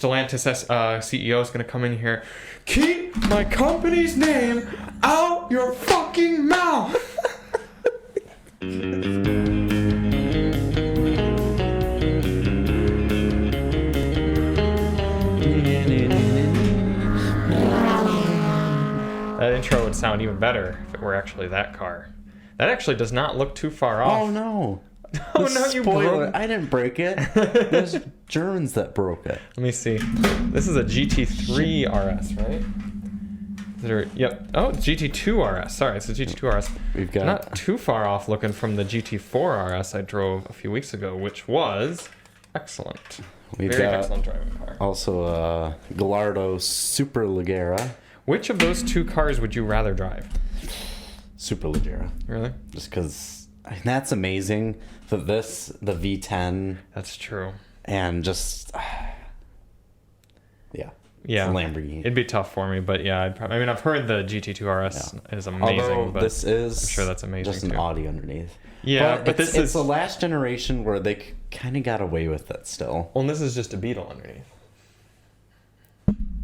Atlantis CEO is going to come in here. Keep my company's name out your fucking mouth. That intro would sound even better if it were actually that car. That actually does not look too far off. Oh no. Oh no, you broke. I didn't break it. There's Germans that broke it. Let me see. This is a GT3 RS, right? Yep. Oh, it's GT2 RS. Sorry, it's a GT2 RS. We've got not too far off looking from the GT4 RS I drove a few weeks ago, which was excellent. Very excellent driving car. Also a Gallardo Superleggera. Which of those two cars would you rather drive? Superleggera. Really? Just because that's amazing. The V10. That's true. And just yeah. Yeah. It's a Lamborghini. It'd be tough for me, but yeah, I've heard the GT2 RS is amazing. Although but this is I'm sure that's amazing just an too. Audi underneath. Yeah, but it's the last generation where they kind of got away with it still. Well, and this is just a Beetle underneath.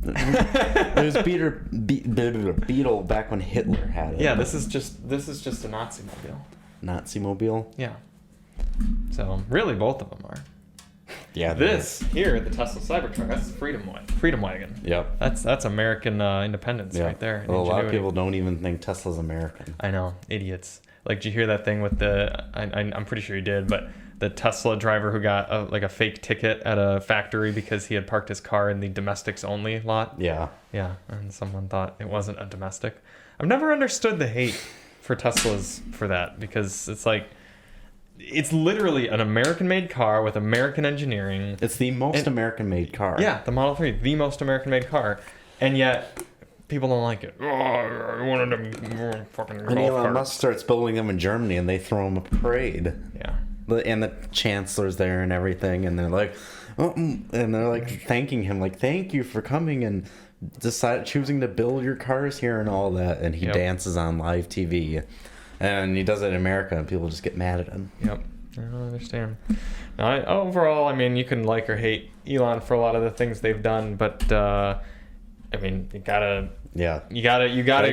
There's Beetle back when Hitler had it. Yeah, this is just a Nazi mobile. Nazi mobile. Yeah. So really, both of them are. Yeah. This here, the Tesla Cybertruck, that's Freedom Wagon. Yep. That's American independence right there. Well, a lot of people don't even think Tesla's American. I know, idiots. Like, did you hear that thing with the? I'm pretty sure you did, but the Tesla driver who got a fake ticket at a factory because he had parked his car in the domestics only lot. Yeah. Yeah, and someone thought it wasn't a domestic. I've never understood the hate for Teslas for that, because it's like, it's literally an American-made car with American engineering. It's the most American-made car. Yeah, the Model 3, the most American-made car, and yet people don't like it. Oh, I wanted them fucking golf And Elon carts. Musk starts building them in Germany, and they throw them a parade. Yeah. And the chancellor's there and everything, and they're like, thanking him, like, thank you for coming and choosing to build your cars here and all that. And he dances on live TV, and he does it in America, and people just get mad at him. Yep, I don't understand. Now, overall, I mean, you can like or hate Elon for a lot of the things they've done, but I mean, you gotta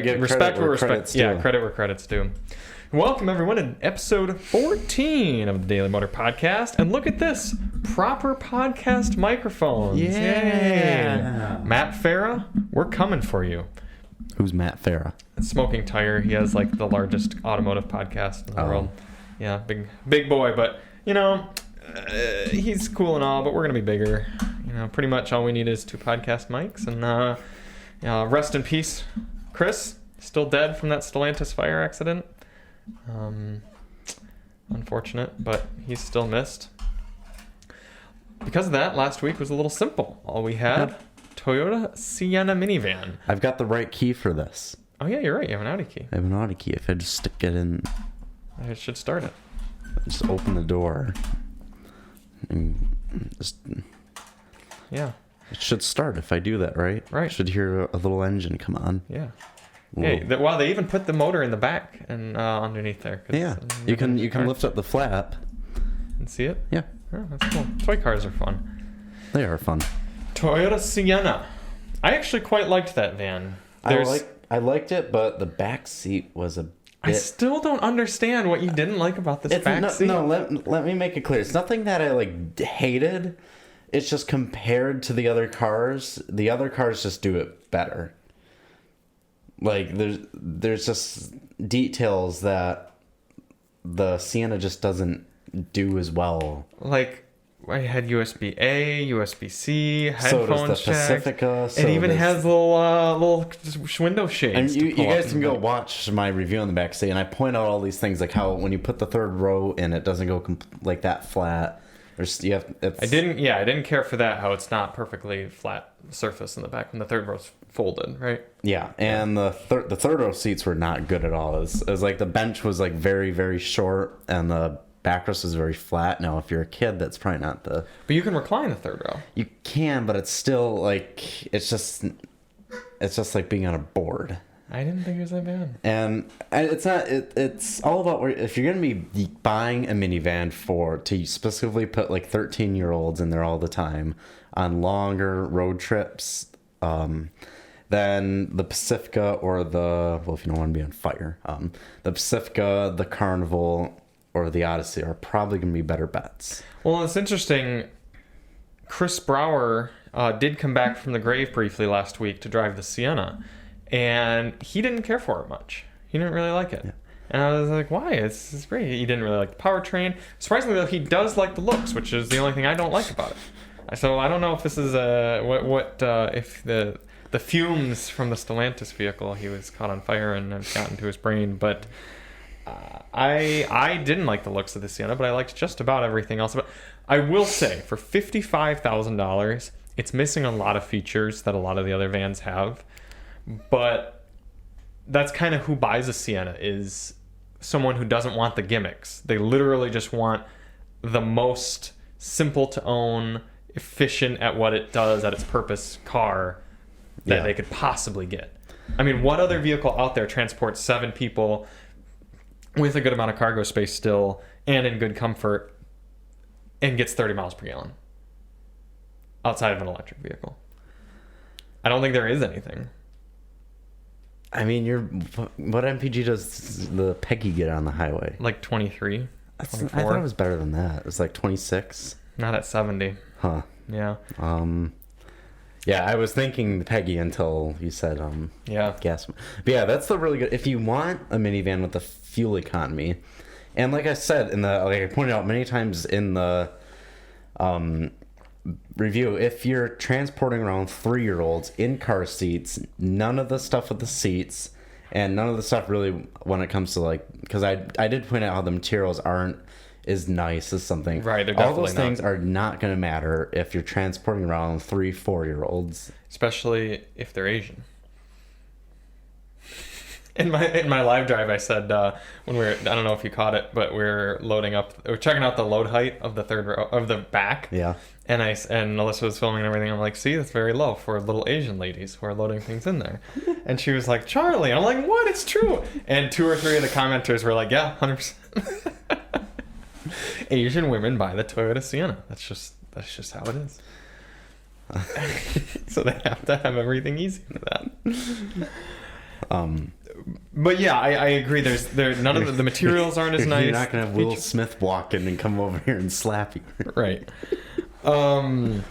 give respect where respect. Yeah, credit where credit's due. Welcome, everyone, to episode 14 of the Daily Motor Podcast. And look at this. Proper podcast microphones. Yeah. Yay. Matt Farah, we're coming for you. Who's Matt Farah? Smoking Tire. He has, like, the largest automotive podcast in the world. Yeah, big boy. But, you know, he's cool and all, but we're going to be bigger. You know, pretty much all we need is 2 podcast mics. And rest in peace, Chris. Still dead from that Stellantis fire accident. Unfortunate, but he's still missed. Because of that, last week was a little simple. All we had, Toyota Sienna minivan. I've got the right key for this. Oh yeah, you're right. You have an Audi key. I have an Audi key. If I just stick it in, I should start it. Just open the door. And just yeah. It should start if I do that, right? Right. I should hear a little engine come on. Yeah. Hey, wow, they even put the motor in the back and underneath there. Yeah, you can lift up the flap and see it. Yeah, oh, that's cool. Toy cars are fun. They are fun. Toyota Sienna. I actually quite liked that van. I liked it, but the back seat was a bit... I still don't understand what you didn't like about this back seat. No, let me make it clear. It's nothing that I hated. It's just compared to the other cars just do it better. Like, there's just details that the Sienna just doesn't do as well. Like, I had USB-A, USB-C, headphone so does the jack. Pacifica. It even has little window shades. And you guys can go watch my review on the back seat, and I point out all these things, like how when you put the third row in, it doesn't go like that flat. I didn't care for that, how it's not perfectly flat surface in the back when the third row's folded, right? Yeah, and the third row seats were not good at all. It was like the bench was like very, very short, and the backrest was very flat. Now, if you're a kid, that's probably not the... But you can recline the third row. You can, but it's still like it's just like being on a board. I didn't think it was that bad. And it's not. It's all about if you're gonna be buying a minivan to specifically put like 13-year-olds in there all the time on longer road trips, then the Pacifica or if you don't want to be on fire, the Pacifica, the Carnival, or the Odyssey are probably gonna be better bets. Well, it's interesting. Chris Brower did come back from the grave briefly last week to drive the Sienna. And he didn't care for it much. He didn't really like it. Yeah. And I was like, why? It's great. He didn't really like the powertrain. Surprisingly, though, he does like the looks, which is the only thing I don't like about it. So I don't know if this is if the fumes from the Atlantis vehicle, he was caught on fire and have gotten to his brain. But I didn't like the looks of the Sienna, but I liked just about everything else. But I will say, for $55,000, it's missing a lot of features that a lot of the other vans have. But that's kind of who buys a Sienna, is someone who doesn't want the gimmicks. They literally just want the most simple to own, efficient at what it does at its purpose car that they could possibly get. I mean, what other vehicle out there transports 7 people with a good amount of cargo space still and in good comfort and gets 30 miles per gallon outside of an electric vehicle? I don't think there is anything. I mean, what MPG does the Peggy get on the highway? Like 23, 24. I thought it was better than that. It was like 26. Not at 70. Huh. Yeah. Yeah, I was thinking the Peggy until you said gas. But yeah, that's the really good. If you want a minivan with the fuel economy, and like I said like I pointed out many times in the review, if you're transporting around 3-year-olds in car seats, none of the stuff with the seats and none of the stuff really when it comes to like, because I did point out how the materials aren't as nice as something. Right, they're all those things are not going to matter if you're transporting around 3-4-year-olds, especially if they're Asian. In my live drive, I said when I don't know if you caught it, but we're checking out the load height of the third row of the back. Yeah. And Alyssa was filming and everything. I'm like, see, that's very low for little Asian ladies who are loading things in there. And she was like, Charlie. And I'm like, what? It's true. And 2 or 3 of the commenters were like, yeah, 100%. Asian women buy the Toyota Sienna. That's just how it is. So they have to have everything easy for that. But yeah, I agree. None of the materials aren't as nice. You're not gonna have Will Smith walk in and come over here and slap you. Right. The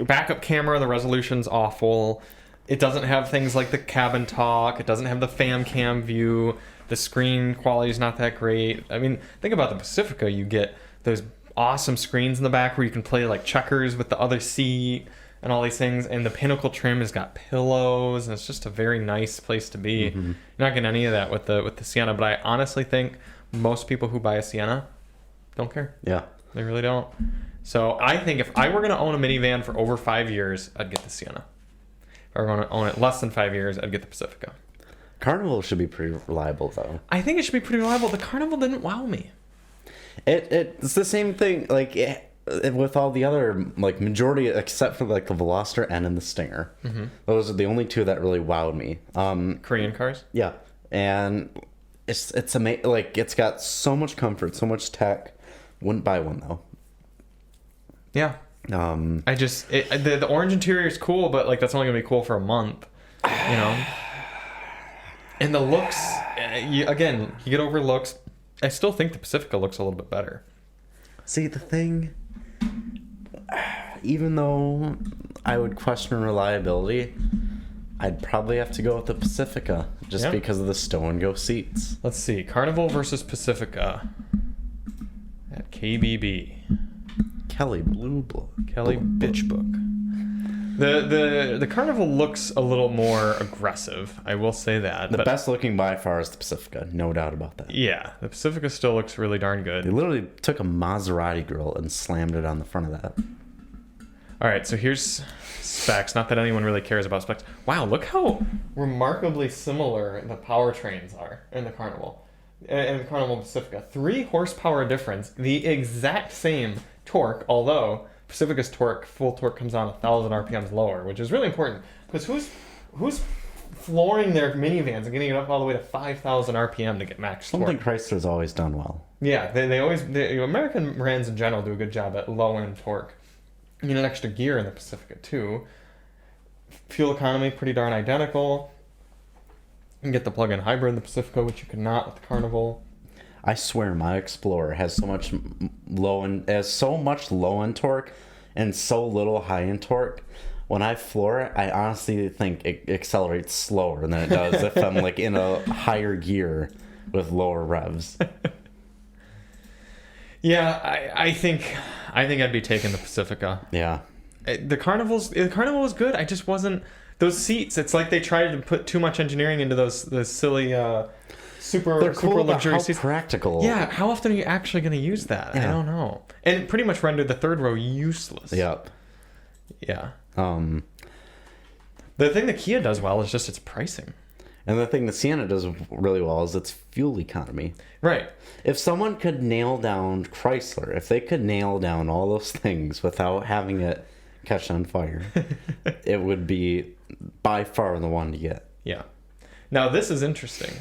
backup camera, the resolution's awful. It doesn't have things like the cabin talk. It doesn't have the fam cam view. The screen quality is not that great. I mean, think about the Pacifica. You get those awesome screens in the back where you can play like checkers with the other seat and all these things. And the Pinnacle trim has got pillows, and it's just a very nice place to be. Mm-hmm. You're not getting any of that with the Sienna. But I honestly think most people who buy a Sienna don't care. Yeah. They really don't. So I think if I were going to own a minivan for over 5 years, I'd get the Sienna. If I were going to own it less than 5 years, I'd get the Pacifica. Carnival should be pretty reliable, though. I think it should be pretty reliable. The Carnival didn't wow me. It's the same thing, like with all the other, like majority, except for like the Veloster and the Stinger. Mm-hmm. Those are the only 2 that really wowed me. Korean cars? Yeah, and it's amazing. Like it's got so much comfort, so much tech. Wouldn't buy one though. Yeah. The orange interior is cool, but like that's only gonna be cool for a month, you know. And the looks, you get over looks. I still think the Pacifica looks a little bit better. See, the thing, even though I would question reliability, I'd probably have to go with the Pacifica just because of the stow and go seats. Let's see, Carnival versus Pacifica at KBB. Kelly Blue Book. Kelly Bitch Book. The Carnival looks a little more aggressive. I will say that. The best looking by far is the Pacifica, no doubt about that. Yeah, the Pacifica still looks really darn good. They literally took a Maserati grill and slammed it on the front of that. All right, so here's specs. Not that anyone really cares about specs. Wow, look how remarkably similar the powertrains are in the Carnival. In the Carnival Pacifica. 3 horsepower difference, the exact same torque, although Pacifica's full torque comes on 1,000 RPMs lower, which is really important because who's flooring their minivans and getting it up all the way to 5,000 RPM to get max torque? Something Chrysler's always done well. Yeah, American brands in general do a good job at low end torque. You need an extra gear in the Pacifica too. Fuel economy pretty darn identical. You can get the plug-in hybrid in the Pacifica, which you could not with the Carnival. I swear my Explorer has so much low end torque and so little high end torque. When I floor it, I honestly think it accelerates slower than it does if I'm like in a higher gear with lower revs. Yeah, I think I'd be taking the Pacifica. Yeah. The Carnival was good. I just wasn't. Those seats, it's like they tried to put too much engineering into those silly super cool, luxury how seats. Practical. Yeah, how often are you actually going to use that? Yeah. I don't know. And it pretty much rendered the third row useless. Yep. Yeah. The thing the Kia does well is just its pricing. And the thing the Sienna does really well is its fuel economy. Right. If someone could nail down Chrysler, if they could nail down all those things without having it catch on fire, it would be by far the one to get. Yeah. Now this is interesting.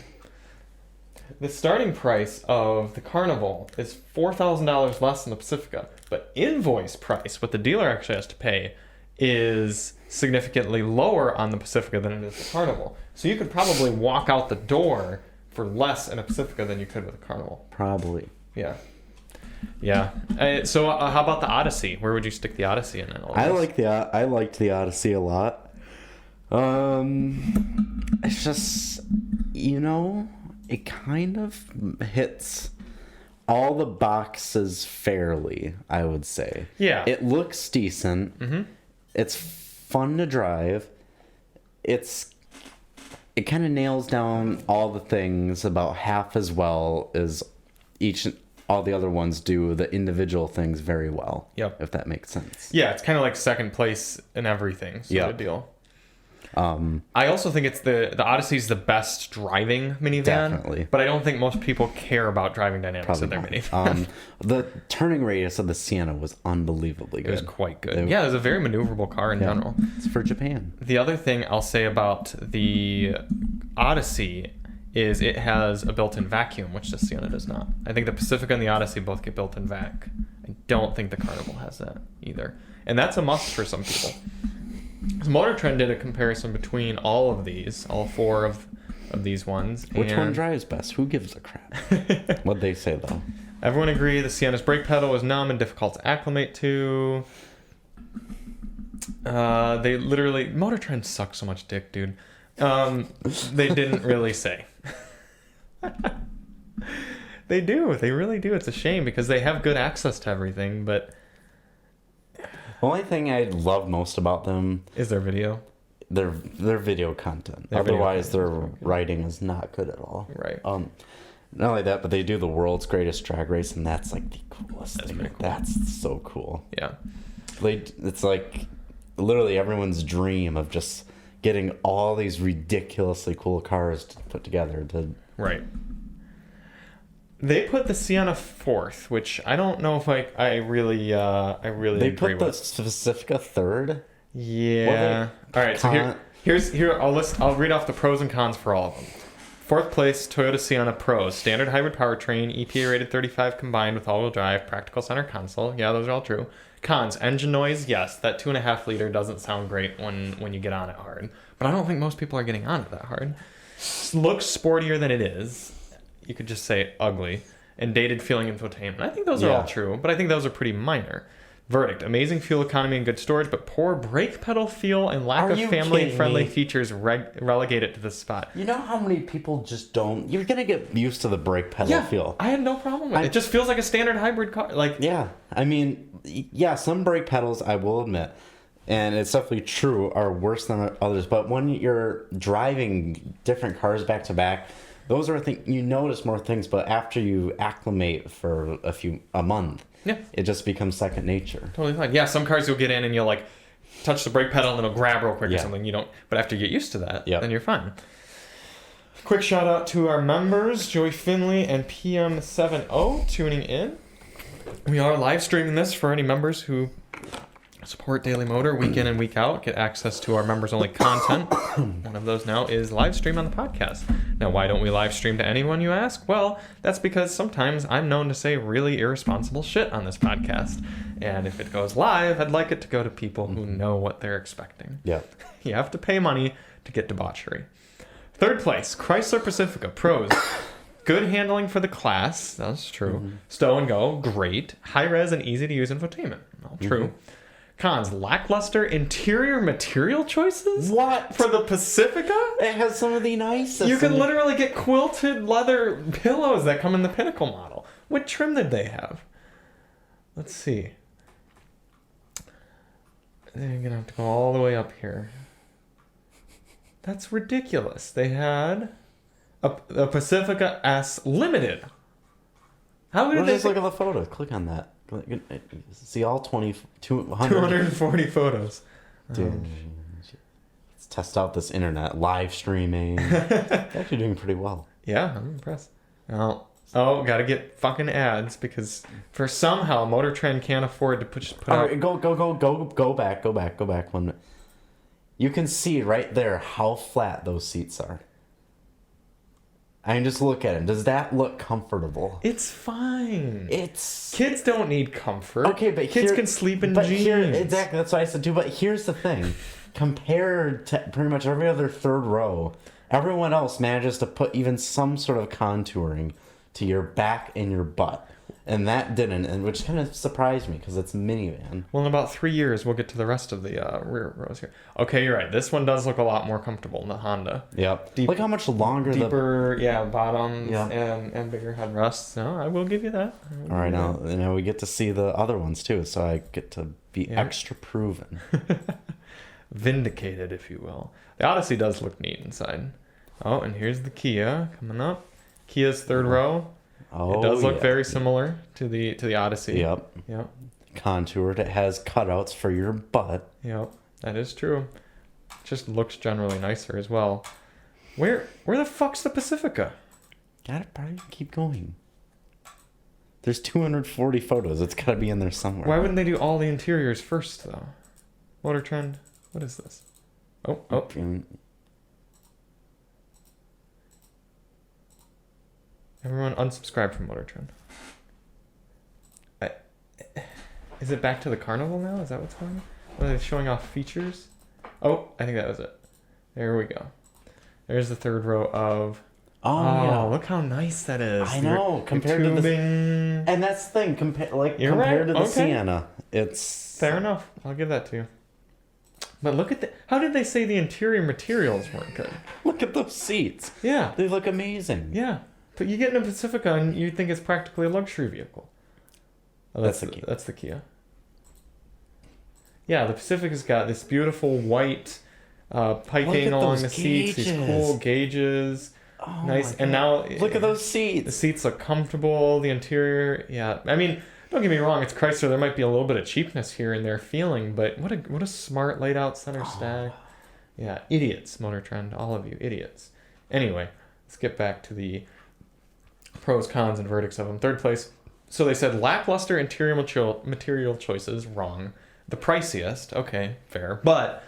The starting price of the Carnival is $4,000 less than the Pacifica, but invoice price, what the dealer actually has to pay, is significantly lower on the Pacifica than it is the Carnival. So you could probably walk out the door for less in a Pacifica than you could with a Carnival. Probably. Yeah. Yeah. So how about the Odyssey? Where would you stick the Odyssey in? I liked the Odyssey a lot. It's just, it kind of hits all the boxes fairly, I would say. Yeah. It looks decent. Mm-hmm. It's fun to drive. It kind of nails down all the things about half as well as all the other ones do the individual things very well. Yep. If that makes sense. Yeah, it's kind of like second place in everything sort of deal. I also think it's the Odyssey's the best driving minivan. Definitely. But I don't think most people care about driving dynamics in their minivan. The turning radius of the Sienna was unbelievably good. It was quite good. It was a very maneuverable car in general. It's for Japan. The other thing I'll say about the Odyssey is it has a built-in vacuum, which the Sienna does not. I think the Pacifica and the Odyssey both get built-in vac. I don't think the Carnival has that either. And that's a must for some people. Motor Trend did a comparison between all four of these ones. Which one drives best? Who gives a crap? What'd they say, though? Everyone agreed the Sienna's brake pedal was numb and difficult to acclimate to. They literally... Motor Trend sucks so much dick, dude. They didn't really say. They do. They really do. It's a shame because they have good access to everything, but... The only thing I love most about them is their video. Their video content. Otherwise, their writing is not good at all. Right. Not only that, but they do the world's greatest drag race, and that's like the coolest thing. Cool. That's so cool. Yeah. It's like literally everyone's dream of just getting all these ridiculously cool cars put together. Right. They put the Sienna fourth, which I don't know if I really agree with. They put the Pacifica third? Yeah. All right, so here I'll read off the pros and cons for all of them. Fourth place, Toyota Sienna Pros. Standard hybrid powertrain, EPA rated 35 combined with all-wheel drive, practical center console. Yeah, those are all true. Cons, engine noise. Yes, that 2.5 liter doesn't sound great when you get on it hard. But I don't think most people are getting on it that hard. Looks sportier than it is. You could just say ugly. And dated feeling infotainment. I think those are all true, but I think those are pretty minor. Verdict: amazing fuel economy and good storage, but poor brake pedal feel and lack of family-friendly features relegate it to this spot. You know how many people just don't... You're going to get used to the brake pedal feel. I had no problem with it. It just feels like a standard hybrid car. I mean, some brake pedals, I will admit, and it's definitely true, are worse than others. But when you're driving different cars back to back, those are things you notice more things. But after you acclimate for a month, it just becomes second nature. Totally fine. Yeah, some cars you'll get in and you'll like touch the brake pedal and it'll grab real quick or something. You don't. But after you get used to that, then you're fine. Quick shout out to our members, Joey Finley and PM70 tuning in. We are live streaming this for any members who Support Daily Motor week in and week out. Get access to our members-only content. One of those now is live stream on the podcast. Now, why don't we live stream to anyone, you ask? Well, that's because sometimes I'm known to say really irresponsible shit on this podcast. And if it goes live, I'd like it to go to people who know what they're expecting. Yeah. You have to pay money to get debauchery. Third place, Chrysler Pacifica. Pros. Good handling for the class. That's true. Stow and go. Great. High-res and easy-to-use infotainment. All true. Cons, lackluster interior material choices? What? For the Pacifica? It has some of the nicest. You can literally get quilted leather pillows that come in the Pinnacle model. What trim did they have? Let's see. They're going to have to go all the way up here. That's ridiculous. They had a Pacifica S Limited. How did they... Just look at the photo. Click on that. See all 240 photos. Dude, let's test out this internet live streaming. It's actually doing pretty well. Yeah, I'm impressed. Oh, gotta get fucking ads because for somehow Motor Trend can't afford to put out. Right, go back 1 minute. You can see right there how flat those seats are. I can just look at it. Does that look comfortable? It's fine. It's... Kids don't need comfort. Okay, but kids can sleep in jeans. Exactly, that's what I said too. But here's the thing. Compared to pretty much every other third row, everyone else manages to put even some sort of contouring to your back and your butt. And that didn't, and which kind of surprised me because it's a minivan. Well, in about 3 years, we'll get to the rest of the rear rows here. Okay, you're right. This one does look a lot more comfortable than the Honda. Yep. Look how much longer deeper, bottoms and bigger headrests. No, I will give you that. All right, now we get to see the other ones too, so I get to be extra proven. Vindicated, if you will. The Odyssey does look neat inside. Oh, and here's the Kia coming up. Kia's third row. Oh, it does look very similar to the Odyssey. Yep. Contoured. It has cutouts for your butt. Yep, that is true. Just looks generally nicer as well. Where the fuck's the Pacifica? Gotta probably keep going. There's 240 photos. It's gotta be in there somewhere. Why wouldn't they do all the interiors first though? Motor Trend. What is this? Oh. Everyone unsubscribe from Motor Trend. Is it back to the Carnival now? Is that what's going on? Are they showing off features? Oh, I think that was it. There we go. There's the third row of... Oh, look how nice that is. I know. Compared to the... And that's the thing. Compared to the Sienna. It's... Fair enough. I'll give that to you. But look at the... How did they say the interior materials weren't good? Look at those seats. Yeah. They look amazing. Yeah. But you get in a Pacifica and you think it's practically a luxury vehicle. Oh, that's the Kia. That's the Kia. Yeah, the Pacifica's got this beautiful white piping along the seats. These cool gauges. Oh, nice. And now... Look at those seats. The seats look comfortable. The interior... Yeah. I mean, don't get me wrong. It's Chrysler. There might be a little bit of cheapness here in their feeling. But what a smart laid out center stack. Yeah. Idiots, Motor Trend. All of you. Idiots. Anyway, let's get back to the... pros, cons, and verdicts of them. Third place. So they said lackluster interior material choices. Wrong. The priciest. Okay, fair. But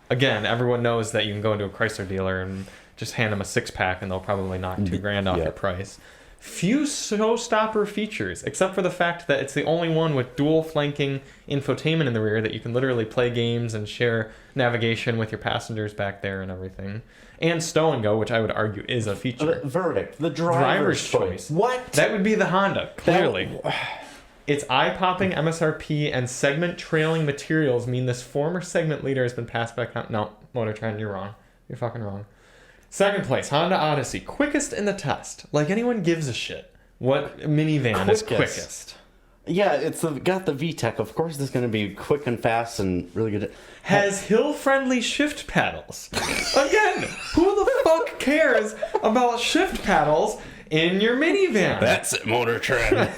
again, everyone knows that you can go into a Chrysler dealer and just hand them a 6-pack and they'll probably knock $2,000 off your price. Few showstopper features, except for the fact that it's the only one with dual flanking infotainment in the rear that you can literally play games and share navigation with your passengers back there and everything. And stow and go, which I would argue is a feature. Verdict. The driver's choice. What? That would be the Honda, clearly. Its eye-popping MSRP and segment trailing materials mean this former segment leader has been passed by... No, Motor Trend, you're wrong. You're fucking wrong. Second place, Honda Odyssey. Quickest in the test. Like anyone gives a shit. What minivan is quickest? Yeah, it's got the VTEC. Of course it's going to be quick and fast and really good. Has hill-friendly shift paddles. Again, who the fuck cares about shift paddles in your minivan? That's it, Motor Trend.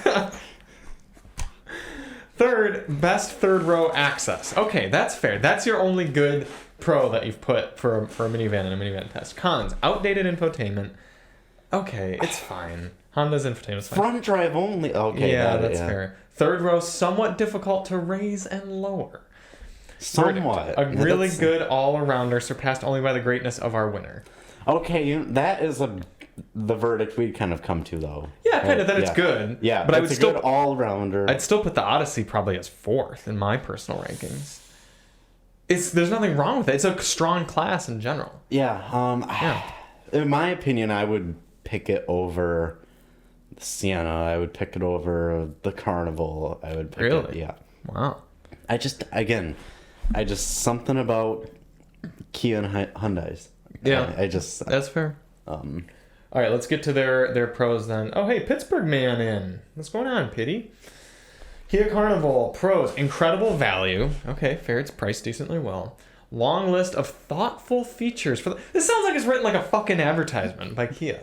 Third, best third row access. Okay, that's fair. That's your only good pro that you've put for a minivan and a minivan test. Cons, outdated infotainment. Okay, it's fine. Honda's infotainment's fine. Front drive only. Okay, yeah, that's fair. Third row, somewhat difficult to raise and lower. Somewhat. A really good all-arounder, surpassed only by the greatness of our winner. Okay, that is the verdict we'd kind of come to, though. Yeah, kind of, that it's good. Yeah, but I would it's a still good all-rounder. I'd still put the Odyssey probably as 4th in my personal rankings. There's nothing wrong with it. It's a strong class in general. Yeah. In my opinion, I would pick it over the Sienna. I would pick it over the Carnival. I would pick Really? it. Yeah. Wow. I just something about Kia and Hyundais. Yeah. That's fair. All right, let's get to their pros then. Oh, hey, Pittsburgh man in. What's going on, Pitty? Kia Carnival pros: incredible value. Okay, fair. It's priced decently well. Long list of thoughtful features for this sounds like it's written like a fucking advertisement by Kia.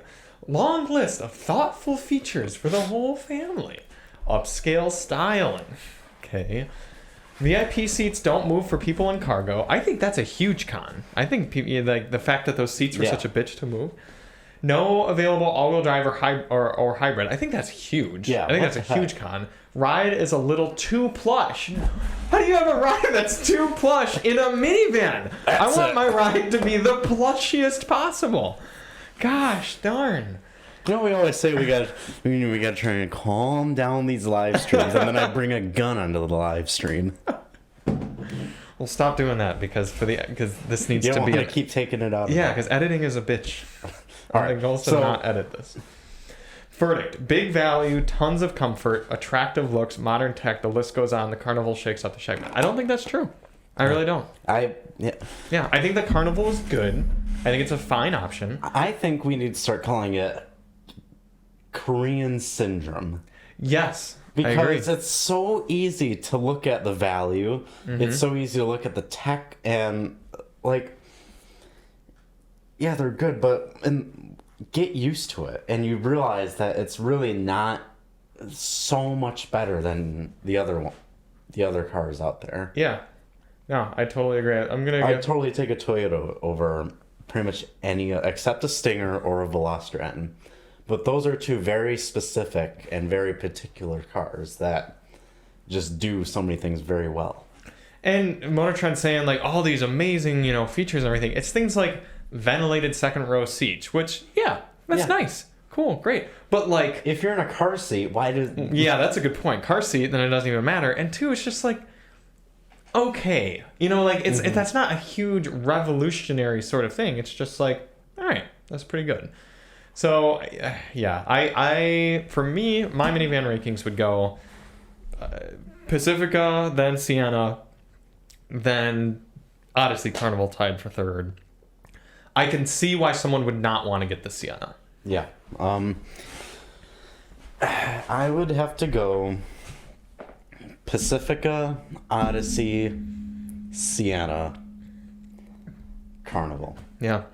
Long list of thoughtful features for the whole family. Upscale styling. Okay. VIP seats don't move for people in cargo. I think that's a huge con. I think like the fact that those seats were such a bitch to move. No available all-wheel drive or hybrid. I think that's huge. Yeah, I think that's a huge con. Ride is a little too plush. How do you have a ride that's too plush in a minivan? I want my ride to be the plushiest possible. Gosh darn. You know, we always say we got to try and calm down these live streams, and then I bring a gun onto the live stream. We'll stop doing that because this needs you to be. You keep taking it out. Yeah, because editing is a bitch. All right, the goal is to not edit this. Verdict: big value, tons of comfort, attractive looks, modern tech. The list goes on. The Carnival shakes up the segment. I don't think that's true. I really don't. Yeah. I think the Carnival is good. I think it's a fine option. I think we need to start calling it Korean syndrome. Yes. Because it's so easy to look at the value. Mm-hmm. It's so easy to look at the tech and they're good, but get used to it, and you realize that it's really not so much better than the other cars out there. Yeah. No, I totally agree. I'd totally take a Toyota over pretty much any, except a Stinger or a Velocitran. But those are two very specific and very particular cars that just do so many things very well. And Motor Trend saying like all these amazing, features and everything. It's things like ventilated second row seats, which that's nice. Cool, great. But like if you're in a car seat, why does Yeah, that's a good point. Car seat, then it doesn't even matter. And two, it's just like okay. It's that's not a huge revolutionary sort of thing. It's just like, all right, that's pretty good. So, yeah, I for me, my minivan rankings would go Pacifica, then Sienna, then Odyssey, Carnival tied for 3rd. I can see why someone would not want to get the Sienna. Yeah. I would have to go Pacifica, Odyssey, Sienna, Carnival. Yeah.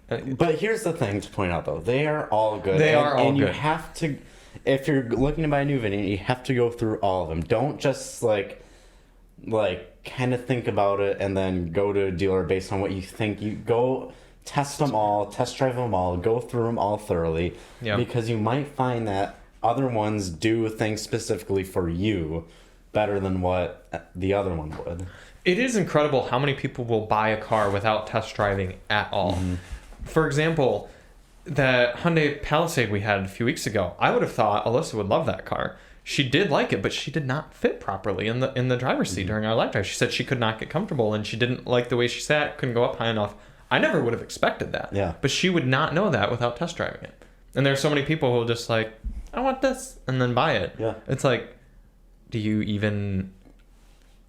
But here's the thing to point out, though. They are all good. And you have to, if you're looking to buy a new van, you have to go through all of them. Don't just, kind of think about it and then go to a dealer based on what you think. You go test them all, test drive them all, go through them all thoroughly. Yeah. Because you might find that other ones do things specifically for you better than what the other one would. It is incredible how many people will buy a car without test driving at all. Mm-hmm. For example, the Hyundai Palisade we had a few weeks ago, I would have thought Alyssa would love that car. She did like it, but she did not fit properly in the driver's seat during our live drive. She said she could not get comfortable, and she didn't like the way she sat, couldn't go up high enough. I never would have expected that. Yeah. But she would not know that without test driving it. And there's so many people who will just I want this, and then buy it. Yeah. It's like, do you even...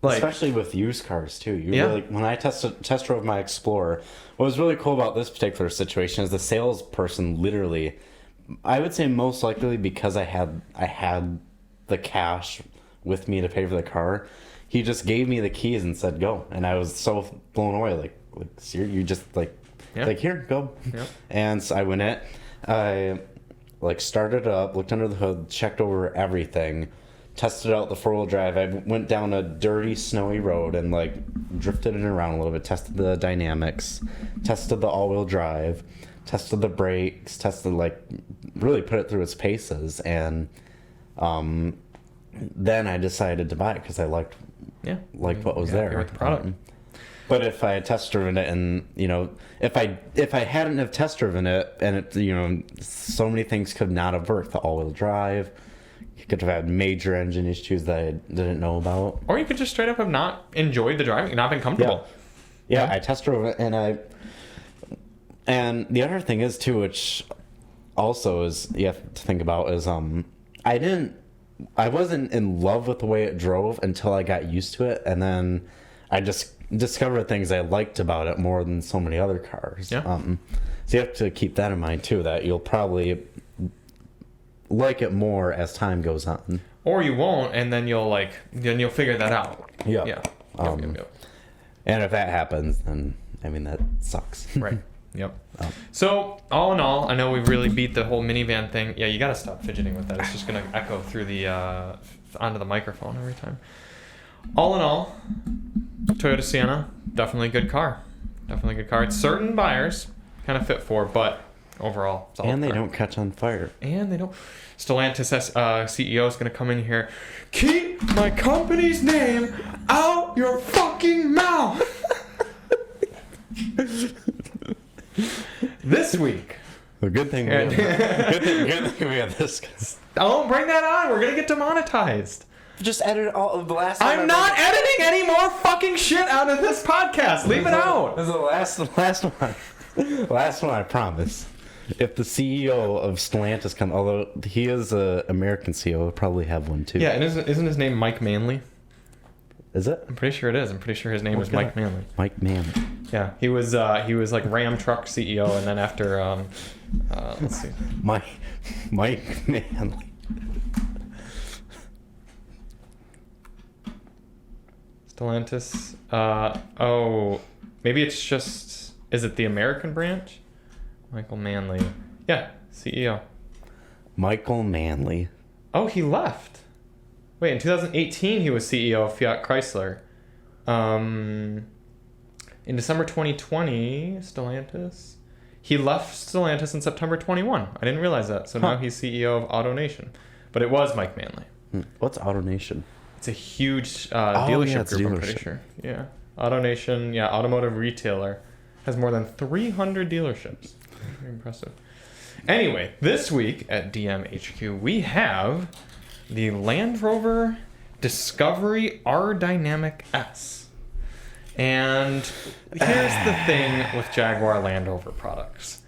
especially with used cars too. Really, when I test drove my Explorer, what was really cool about this particular situation is the salesperson literally, I would say most likely because I had the cash with me to pay for the car, he just gave me the keys and said go, and I was so blown away. You just here, go. Yep. And so I went in, I started up, looked under the hood, checked over everything. Tested out the 4-wheel drive. I went down a dirty, snowy road and drifted it around a little bit. Tested the dynamics. Tested the all-wheel drive. Tested the brakes. Tested really put it through its paces. And then I decided to buy it because I liked what was there with the product. But if I had test driven it, and if I hadn't have test driven it, and it so many things could not have worked. The all-wheel drive, you could have had major engine issues that I didn't know about, or you could just straight up have not enjoyed the driving, not been comfortable. Yeah, I test drove it, and the other thing is too, which also is you have to think about is I wasn't in love with the way it drove until I got used to it, and then I just discovered things I liked about it more than so many other cars. Yeah. So you have to keep that in mind too, that you'll probably like it more as time goes on. Or you won't, and then you'll figure that out. Yeah. Yeah. And if that happens, then that sucks. Right. Yep. So all in all, I know we really beat the whole minivan thing. Yeah, you got to stop fidgeting with that. It's just gonna echo through the onto the microphone every time. All in all, Toyota Sienna, definitely a good car. Definitely a good car. It's certain buyers kind of fit for, but overall, solid and they car. Don't catch on fire. And they don't. Stellantis CEO is going to come in here. Keep my company's name out your fucking mouth. This week. A good thing we have this. Don't bring that on. We're going to get demonetized. Just edit all of the last. I'm not editing any more fucking shit out of this podcast. Leave it out. This is the last one. Last one, I promise. If the CEO of Stellantis comes, although he is an American CEO, he'll probably have one too. Yeah, and isn't his name Mike Manley? Is it? I'm pretty sure it is. I'm pretty sure his name was Mike Manley. Mike Manley. Yeah, he was like Ram Truck CEO, and then after let's see, Mike Manley. Stellantis. Maybe it's just. Is it the American branch? Michael Manley. Yeah, CEO. Michael Manley. Oh, he left. Wait, in 2018 he was CEO of Fiat Chrysler. In December 2020, Stellantis. He left Stellantis in September 21. I didn't realize that. So now he's CEO of AutoNation. But it was Mike Manley. What's AutoNation? It's a huge dealership group, I'm pretty sure. Yeah. AutoNation, automotive retailer. Has more than 300 dealerships. Very impressive. Anyway, this week at DMHQ, we have the Land Rover Discovery R Dynamic S. And here's the thing with Jaguar Land Rover products.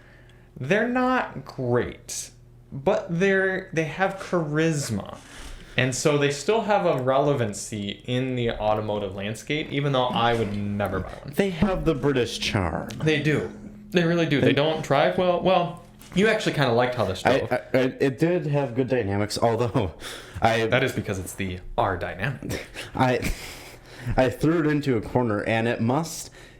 They're not great, but they have charisma. And so they still have a relevancy in the automotive landscape, even though I would never buy one. They have the British charm. They do. They really do. They don't drive well. Well, you actually kind of liked how this drove. It did have good dynamics, although that is because it's the R Dynamic. I threw it into a corner, and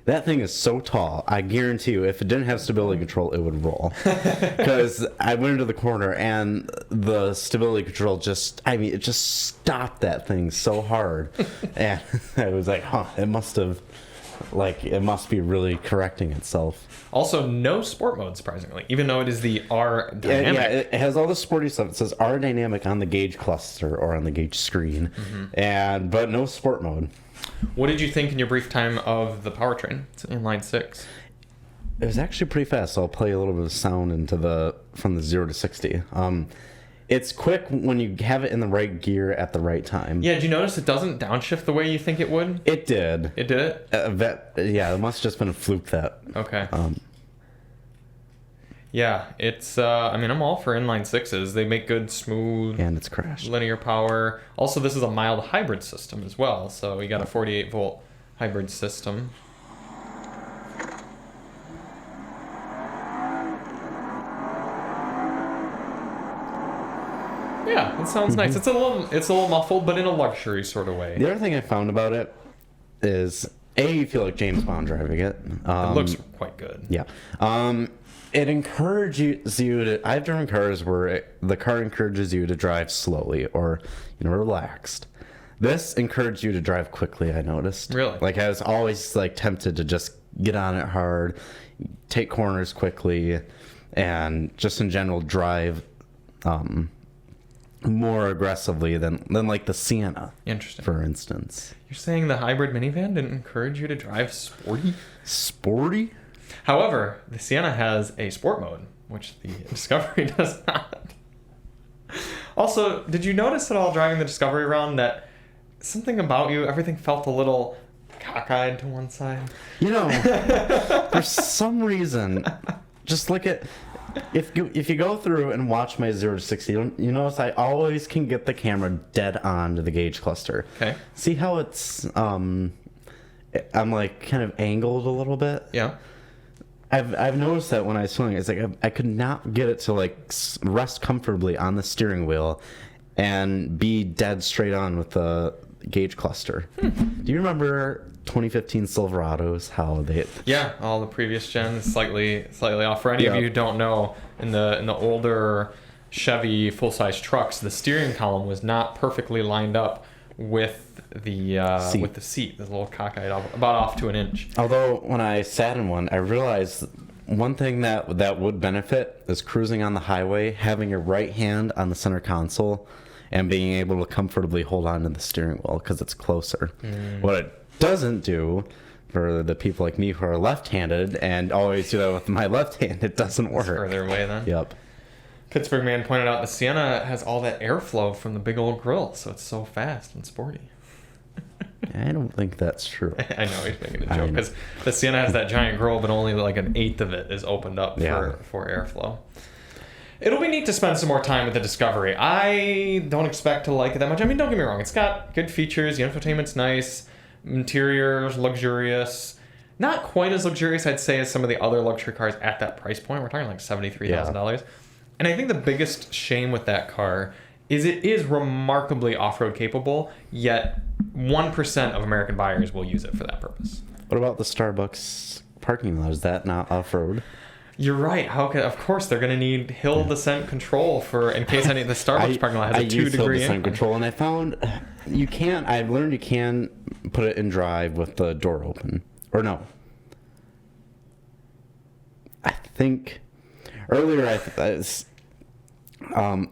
that thing is so tall, I guarantee you, if it didn't have stability control, it would roll. Because I went into the corner, and the stability control it just stopped that thing so hard. And I was like, it must be really correcting itself. Also, no sport mode, surprisingly, even though it is the R Dynamic. Yeah, it has all the sporty stuff. It says R Dynamic on the gauge cluster or on the gauge screen, but no sport mode. What did you think in your brief time of the powertrain? It's an inline 6. It was actually pretty fast. So I'll play a little bit of sound from the 0 to 60. It's quick when you have it in the right gear at the right time. Yeah, did you notice it doesn't downshift the way you think it would? It did. It did it? It must have just been a fluke that. Okay. Yeah, it's, I'm all for inline 6s. They make good, smooth... And it's crashed. ...linear power. Also, this is a mild hybrid system as well, so we got a 48-volt hybrid system. Yeah, it sounds nice. It's a little muffled, but in a luxury sort of way. The other thing I found about it is, you feel like James Bond driving it. It looks quite good. Yeah. It encourages you to... I've driven cars where the car encourages you to drive slowly or, relaxed. This encouraged you to drive quickly, I noticed. Really? Like, I was always, tempted to just get on it hard, take corners quickly, and just in general drive more aggressively than like the Sienna. Interesting. For instance. You're saying the hybrid minivan didn't encourage you to drive sporty? Sporty? However, the Sienna has a sport mode, which the Discovery does not. Also, did you notice at all driving the Discovery around that something about you, everything felt a little cockeyed to one side? You know, for some reason, just look at... If you go through and watch my 0 to 60, you notice I always can get the camera dead on to the gauge cluster. Okay. See how it's... I'm like kind of angled a little bit? Yeah. I've noticed that when I swing, it's like I could not get it to like rest comfortably on the steering wheel and be dead straight on with the gauge cluster. Do you remember 2015 Silverados? How they? Yeah, all the previous gens slightly off. For any of you who don't know, in the older Chevy full-size trucks, the steering column was not perfectly lined up with the seat. There's a little cockeyed about off to an inch. Although when I sat in one, I realized one thing that would benefit is cruising on the highway, having your right hand on the center console, and being able to comfortably hold on to the steering wheel because it's closer. What it doesn't do for the people like me who are left-handed and always do that with my left hand, it doesn't work. It's further away then. Yep. Pittsburgh Man pointed out the Sienna has all that airflow from the big old grill, so it's so fast and sporty. I don't think that's true. I know he's making a joke because the Sienna has that giant grill, but only like an eighth of it is opened up for airflow. It'll be neat to spend some more time with the Discovery. I don't expect to like it that much. I mean, don't get me wrong. It's got good features. The infotainment's nice. Interior's luxurious. Not quite as luxurious, I'd say, as some of the other luxury cars at that price point. We're talking like $73,000. And I think the biggest shame with that car is it is remarkably off-road capable, yet 1% of American buyers will use it for that purpose. What about the Starbucks parking lot? Is that not off-road? You're right. Of course, they're going to need hill descent control in case any of the Starbucks parking lot has a 2-degree hill descent control, and I found I've learned you can put it in drive with the door open. Or no. I think earlier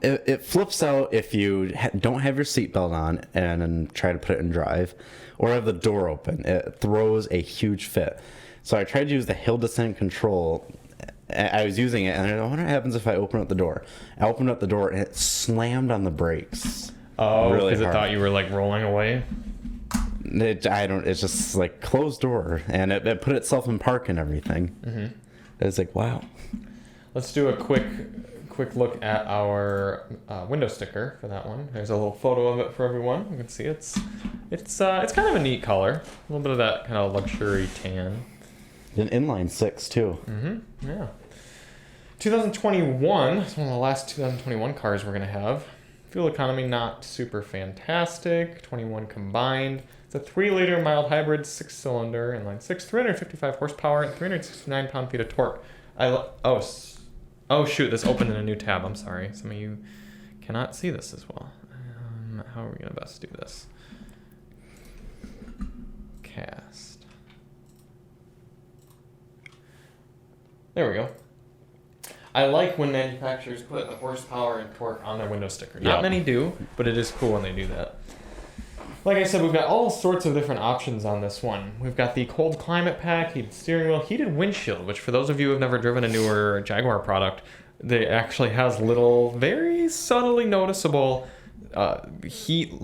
it flips out if you don't have your seatbelt on and then try to put it in drive, or have the door open. It throws a huge fit. So I tried to use the hill descent control. I was using it, and I wonder what happens if I open up the door. I opened up the door, and it slammed on the brakes. Oh, really? Because it thought you were like rolling away. It's just like closed door, and it put itself in park and everything. Mm-hmm. It's like, wow. Let's do a quick look at our window sticker for that one. There's a little photo of it for everyone. You can see it's kind of a neat color. A little bit of that kind of luxury tan. An inline 6 too. Mm-hmm. Yeah. 2021. It's one of the last 2021 cars we're gonna have. Fuel economy not super fantastic. 21 combined. It's a 3-liter mild hybrid, 6-cylinder, inline 6, 355 horsepower, and 369 pound-feet of torque. Oh shoot! This opened in a new tab. I'm sorry. Some of you cannot see this as well. How are we gonna best do this? Cast. There we go. I like when manufacturers put the horsepower and torque on their window sticker. Not many do, but it is cool when they do that. Like I said, we've got all sorts of different options on this one. We've got the cold climate pack, heated steering wheel, heated windshield, which for those of you who have never driven a newer Jaguar product, they actually has little, very subtly noticeable heat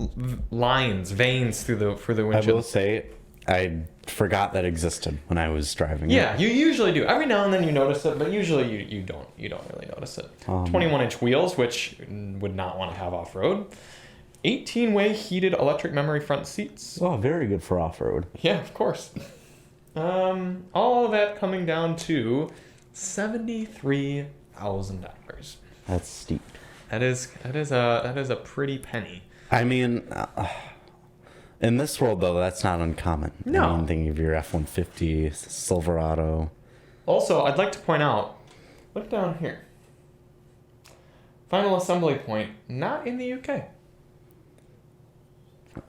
lines, veins through the windshield. I will say, I forgot that existed when I was driving. Yeah, you usually do. Every now and then you notice it, but usually you don't really notice it. 21-inch wheels, which would not want to have off-road. 18-way heated electric memory front seats. Oh, very good for off-road. Yeah, of course. All of that coming down to $73,000. That's steep. That is a pretty penny. I mean, in this world though, that's not uncommon. No. I mean, think of your F-150, Silverado. Also, I'd like to point out, look down here. Final assembly point, not in the UK.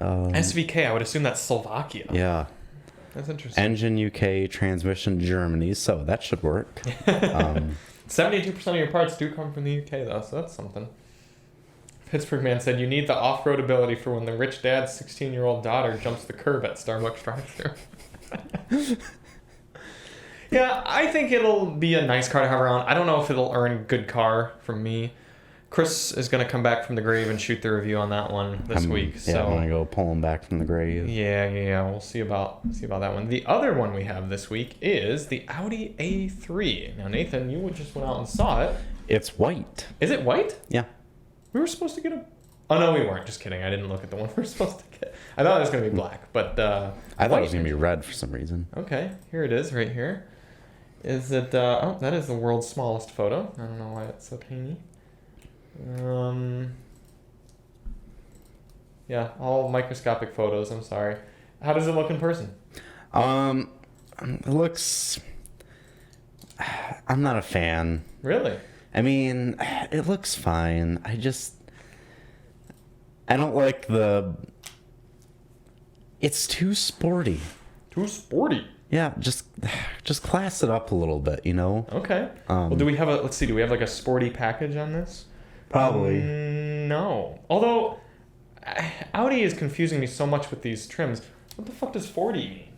SVK, I would assume that's Slovakia. Yeah. That's interesting. Engine UK, transmission Germany, so that should work. 72% of your parts do come from the UK, though, so that's something. Pittsburgh man said, you need the off-road ability for when the rich dad's 16-year-old daughter jumps the curb at Starbucks drive-thru. Yeah, I think it'll be a nice car to have around. I don't know if it'll earn good car from me. Chris is going to come back from the grave and shoot the review on that one this week. Yeah, I'm going to go pull him back from the grave. Yeah. We'll see about that one. The other one we have this week is the Audi A3. Now, Nathan, you just went out and saw it. It's white. Is it white? Yeah. We were supposed to get a... Oh, no, we weren't. Just kidding. I didn't look at the one we were supposed to get. I thought it was going to be black, but... I thought it was going to be red for some reason. Okay, here it is right here. Is it... oh, that is the world's smallest photo. I don't know why it's so tiny. Yeah, all microscopic photos. I'm sorry. How does it look in person? It looks... I'm not a fan. Really? I mean, it looks fine. I don't like the... It's too sporty. Too sporty? Yeah, just class it up a little bit, you know? Okay. Well, do we have like a sporty package on this? Probably. No. Although, Audi is confusing me so much with these trims. What the fuck does 40 mean?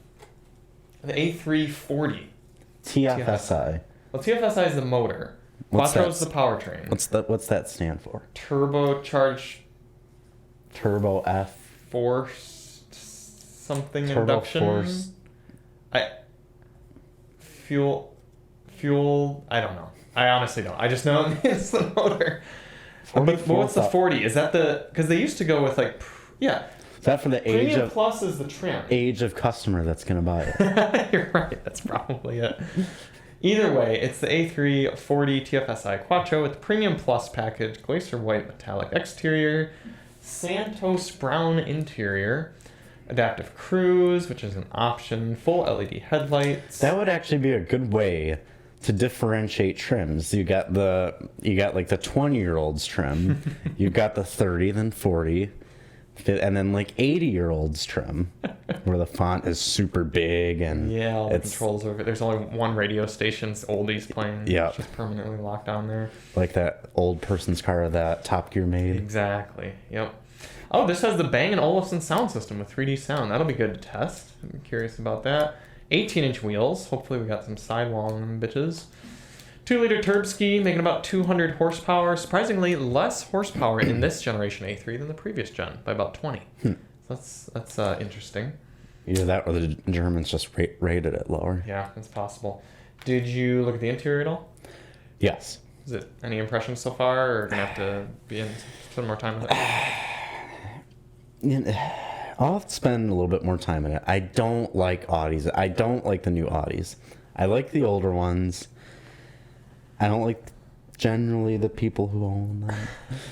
The A3 40. TFSI. Well, TFSI is the motor. Quattro is the powertrain. What's that stand for? Turbocharged... Turbo F. Force... something Turbo induction? Force. Fuel... I don't know. I honestly don't. I just know it's the motor. But what's the 40? Is that the... Because they used to go with like... Yeah. Is that for the age Premium of... Plus is the trim. Age of customer that's going to buy it. You're right. That's probably it. Either way, it's the A3 40 TFSI Quattro with the Premium Plus package, Glacier White metallic exterior, Santos brown interior, adaptive cruise, which is an option, full LED headlights. That would actually be a good way to differentiate trims. You got like the 20-year-olds trim, you got the 30, then 40, and then like 80-year-olds trim, where the font is super big and yeah, all the controls over. There's only one radio station's oldies playing. Yeah, just permanently locked on there. Like that old person's car that Top Gear made. Exactly. Yep. Oh, this has the Bang & Olufsen sound system with 3D sound. That'll be good to test. I'm curious about that. 18-inch wheels. Hopefully we got some sidewall on them bitches. 2-liter turb ski, making about 200 horsepower. Surprisingly, less horsepower in this generation A3 than the previous gen, by about 20. So that's interesting. Either that or the Germans just rated it lower. Yeah, it's possible. Did you look at the interior at all? Yes. Is it any impressions so far, or gonna have to spend more time with it? I'll have to spend a little bit more time in it. I don't like Audis. I don't like the new Audis. I like the older ones. I don't like generally the people who own them.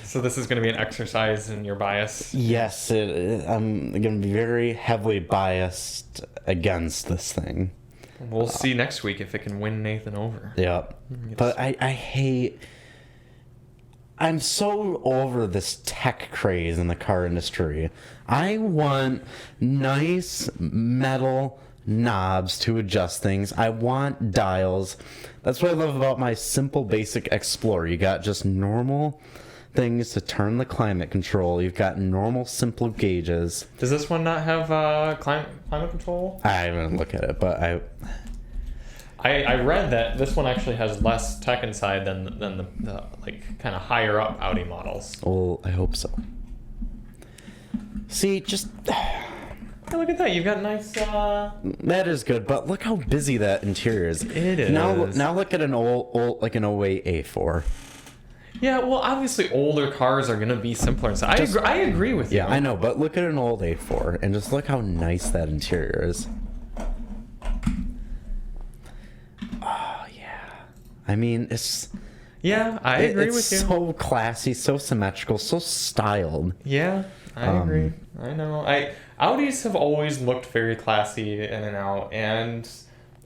So this is going to be an exercise in your bias? Yes, I'm going to be very heavily biased against this thing. We'll see next week if it can win Nathan over. Yeah. But I hate... I'm so over this tech craze in the car industry. I want nice metal knobs to adjust things. I want dials. That's what I love about my simple basic Explorer. You got just normal things to turn the climate control. You've got normal simple gauges. Does this one not have climate control? I haven't looked at it, but I read that this one actually has less tech inside than the like kind of higher up Audi models. Well, I hope so. See, just hey, look at that! You've got nice. That is good, but look how busy that interior is. It is. Now look at an old like an 08 A4. Yeah, well, obviously older cars are gonna be simpler inside. I agree with you. Yeah, I know, but look at an old A4 and just look how nice that interior is. Oh yeah, I mean it's. Yeah, I agree with you. It's so classy, so symmetrical, so styled. Yeah, I agree. I know. Audis have always looked very classy in and out, and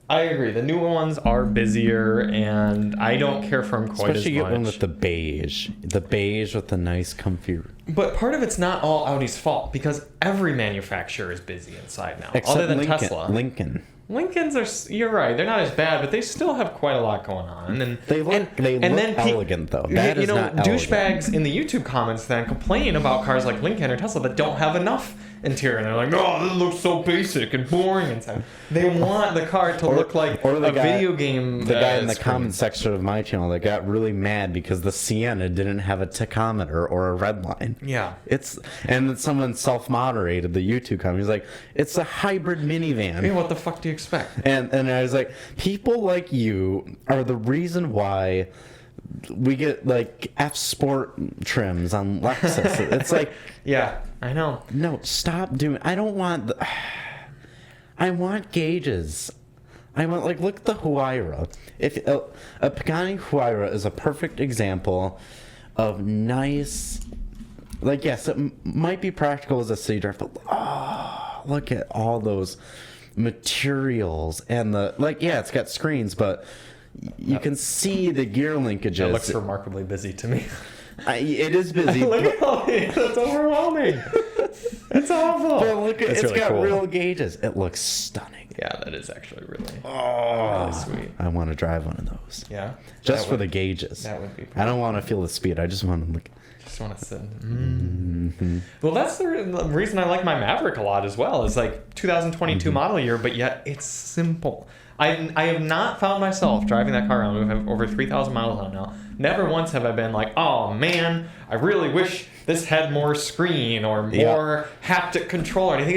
I agree. The newer ones are busier, and I don't care for them quite as much. Especially get one with the beige with the nice, comfy But part of it's not all Audi's fault because every manufacturer is busy inside now, except other than Lincoln, Tesla. Lincolns are, you're right, they're not as bad, but they still have quite a lot going on. And they look elegant, though. That is not douchebags in the YouTube comments then complain about cars like Lincoln or Tesla that don't have enough interior, and they're like, "Oh, this looks so basic and boring inside." They want the car to look like a video game. The guy in the comment section of my channel that got really mad because the Sienna didn't have a tachometer or a red line. Yeah, and then someone self-moderated the YouTube comment. He's like, "It's a hybrid minivan." Hey, what the fuck do you expect? And I was like, people like you are the reason why we get like F Sport trims on Lexus. It's like, yeah, I know. No, stop doing. I don't want. I want gauges. I want look at the Huayra. If a Pagani Huayra is a perfect example of nice. Like, yes, it might be practical as a city drive, but look at all those materials and it's got screens, but you can see the gear linkages. It looks remarkably busy to me. It is busy. Look at all these. That's overwhelming. It's awful. But look, it's really got cool. Real gauges. It looks stunning. Yeah, that is actually really sweet. I want to drive one of those. Yeah, just for the gauges. That would be. I don't want to feel the speed. I just want to look. Just want to sit. Mm-hmm. Well, that's the reason I like my Maverick a lot as well. It's like 2022 model year, but yet it's simple. I have not found myself driving that car around. We have over 3,000 miles on now. Never once have I been like, oh man, I really wish this had more screen or more haptic control or anything.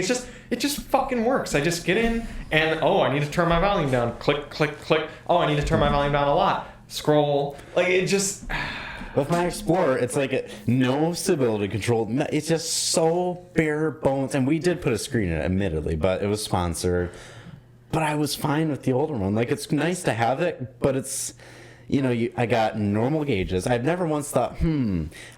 It just fucking works. I just get in and I need to turn my volume down. Click, click, click. Oh, I need to turn my volume down a lot. Scroll. Like it just. With my Explorer, it's like no stability control. It's just so bare bones. And we did put a screen in it, admittedly, but it was sponsored. But I was fine with the older one. Like, it's nice to have it, but it's, I got normal gauges. I've never once thought,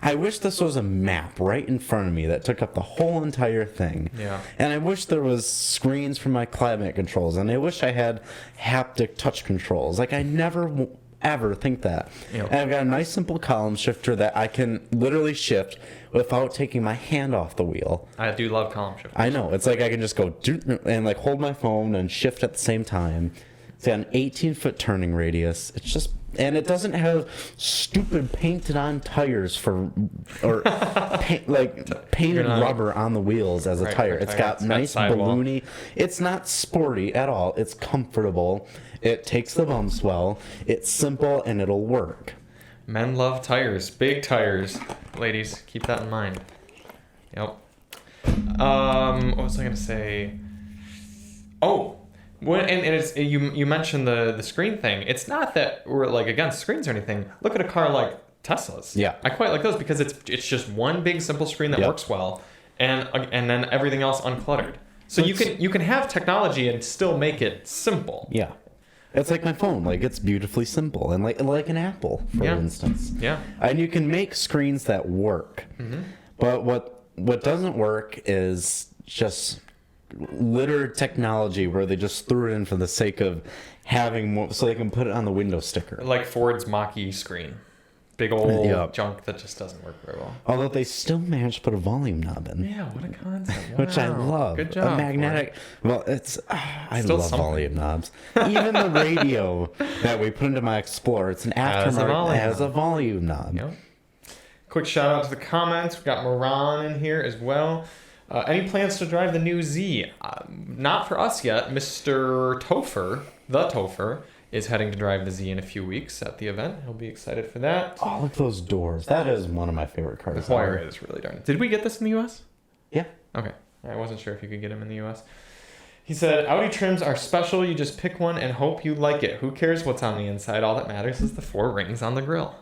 I wish this was a map right in front of me that took up the whole entire thing. Yeah. And I wish there was screens for my climate controls, and I wish I had haptic touch controls. Like, I never ever think that. Yep. And I've got a nice simple column shifter that I can literally shift without taking my hand off the wheel. I do love column shifters. I know. It's like I can just go and hold my phone and shift at the same time. It's got an 18-foot turning radius. It's just, and it doesn't have stupid painted on tires painted rubber on the wheels as a tire. It's got nice balloony. It's not sporty at all. It's comfortable. It takes the bumps well. It's simple and it'll work. Men love tires. Big tires. Ladies, keep that in mind. Yep. What was I going to say? Oh, and it's you mentioned the screen thing. It's not that we're like against screens or anything. Look at a car like Tesla's. Yeah. I quite like those because it's just one big simple screen that works well, and then everything else uncluttered. So you can have technology and still make it simple. Yeah. It's like my phone. Like, it's beautifully simple. And like an Apple, for instance. Yeah. And you can make screens that work. Mm-hmm. But what doesn't work is just littered technology where they just threw it in for the sake of having more, so they can put it on the window sticker. Like Ford's Mach-E screen. Big old junk that just doesn't work very well. Although they still managed to put a volume knob in. Yeah, what a concept. Wow. Which I love. Good job. A magnetic. Well, it's. I love volume knobs. Even the radio that we put into my Explorer, it's an aftermarket. It has a volume knob. Yep. Quick shout out to the comments. We've got Moran in here as well. Any plans to drive the new Z? Not for us yet. Mr. Topher, the Topher, is heading to drive the Z in a few weeks at the event. He'll be excited for that. Oh, look at those doors. That is one of my favorite cars. The Huayra is really darn. Did we get this in the U.S.? Yeah. Okay. I wasn't sure if you could get them in the U.S. He said, Audi trims are special. You just pick one and hope you like it. Who cares what's on the inside? All that matters is the 4 rings on the grill.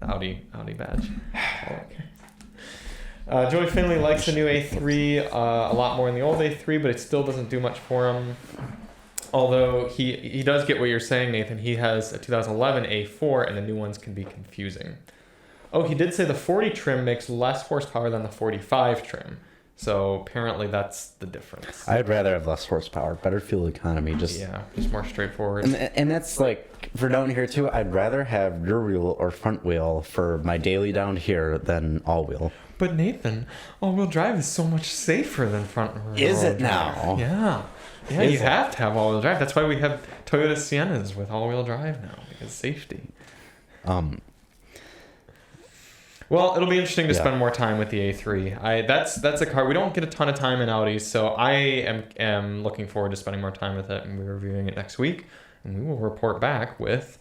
Audi badge. Okay. Joey Finley likes the new A3 a lot more than the old A3, but it still doesn't do much for him. Although he does get what you're saying, Nathan. He has a 2011 A4, and the new ones can be confusing. Oh, he did say the 40 trim makes less horsepower than the 45 trim. So apparently that's the difference. I'd rather have less horsepower, better fuel economy. Just more straightforward. And that's like, for down here too, I'd rather have rear wheel or front wheel for my daily down here than all wheel. But Nathan, all-wheel drive is so much safer than front-wheel drive. Is it now? Yeah. Yeah, you have to have all-wheel drive. That's why we have Toyota Siennas with all-wheel drive now, because safety. Well, it'll be interesting to spend more time with the A3. That's a car. We don't get a ton of time in Audis, so I am looking forward to spending more time with it, and we're reviewing it next week, and we will report back with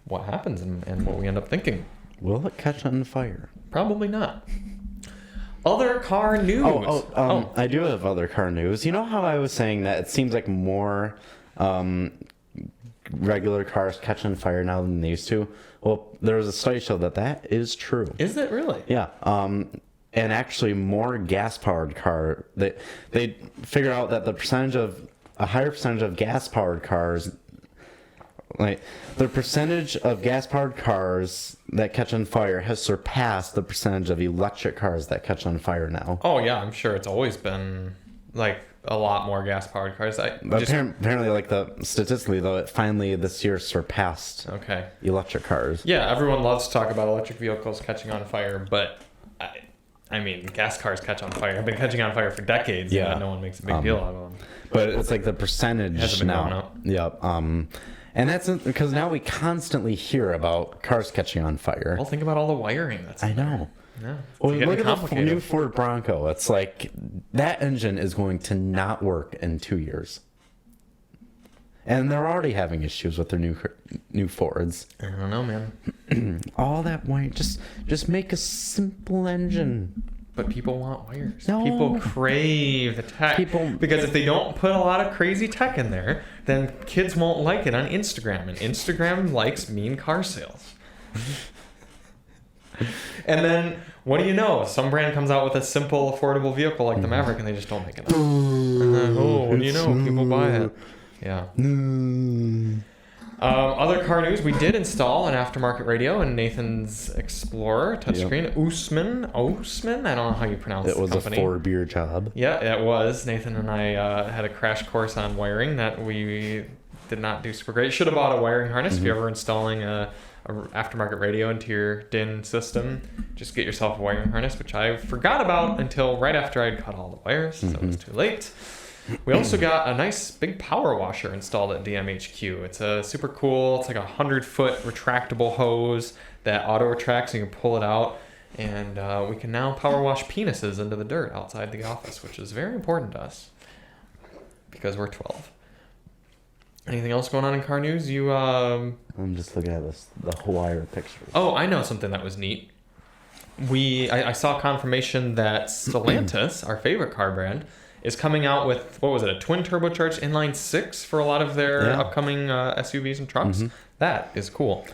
what happens and what we end up thinking. Will it catch on fire? Probably not. Other car news. I do have other car news. You know how I was saying that it seems like more regular cars catch on fire now than they used to? Well, there was a study showed that is true. Is it really? Yeah. And actually more gas-powered car. They figure out that a higher percentage of gas-powered cars, like the percentage of gas-powered cars that catch on fire has surpassed the percentage of electric cars that catch on fire now. Oh yeah, I'm sure it's always been like a lot more gas-powered cars. Apparently, like statistically though, it finally this year surpassed electric cars. Yeah, everyone loves to talk about electric vehicles catching on fire, but I mean, gas cars catch on fire. Have been catching on fire for decades. Yeah, and no one makes a big deal out of them. But it's like the percentage hasn't been now. going up. Yep. And that's because now we constantly hear about cars catching on fire. Well, think about all the wiring that's I know. Yeah. Well, look at the new Ford Bronco. It's like that engine is going to not work in 2 years. And they're already having issues with their new Fords. I don't know, man. All that wiring, just make a simple engine. But people want wires. No. People crave the tech. Because if they don't put a lot of crazy tech in there, then kids won't like it on Instagram. And Instagram likes mean car sales. And then, what do you know? Some brand comes out with a simple, affordable vehicle like the Maverick, and they just don't make enough. And then, what do you know? People buy it. Yeah. Other car news, we did install an aftermarket radio in Nathan's Explorer touchscreen. Oosman? I don't know how you pronounce it. It was a 4-beer job. Yeah, it was. Nathan and I had a crash course on wiring that we did not do super great. Should have bought a wiring harness. If you're ever installing a aftermarket radio into your DIN system, just get yourself a wiring harness, which I forgot about until right after I'd cut all the wires, so it was too late. We also got a nice big power washer installed at DMHQ. It's a super cool, it's like a 100-foot retractable hose that auto retracts, so you can pull it out, and we can now power wash penises into the dirt outside the office, which is very important to us because we're 12. Anything else going on in car news? I'm just looking at the Huayra pictures. Oh, I know something that was neat. I saw confirmation that Atlantis, our favorite car brand, is coming out with, what was it, a twin turbocharged inline 6 for a lot of their upcoming SUVs and trucks. That is cool.